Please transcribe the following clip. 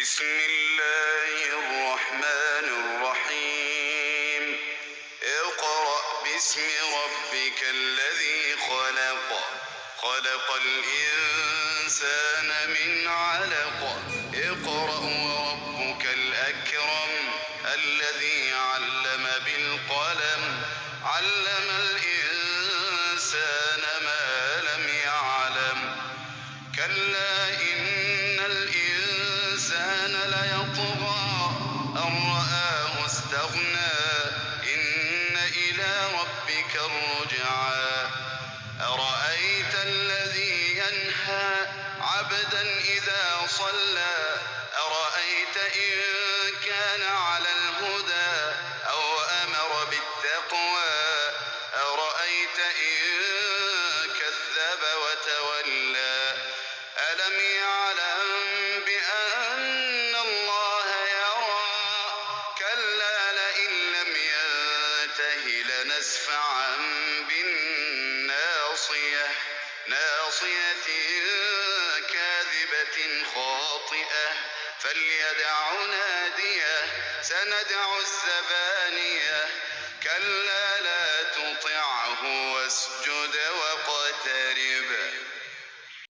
بسم الله الرحمن الرحيم اقرأ باسم ربك الذي خلق خلق الإنسان من علق اقرأ وربك الأكرم الذي علم بالقلم علم الإنسان ما لم يعلم كلا إن الإنسان ليطغى أن رآه استغنى إن إلى ربك الرجعى أرأيت الذي ينهى عبدا إذا صلى أرأيت إن كان على الهدى أو أمر بالتقوى أرأيت إن كذب وتولى ألم يعلم بأن الله يرى كلا لئن لم ينته لنسفعا بالناصية ناصية كاذبة خاطئة فليدع ناديه سندع الزبانية كلا لا تطعه واسجد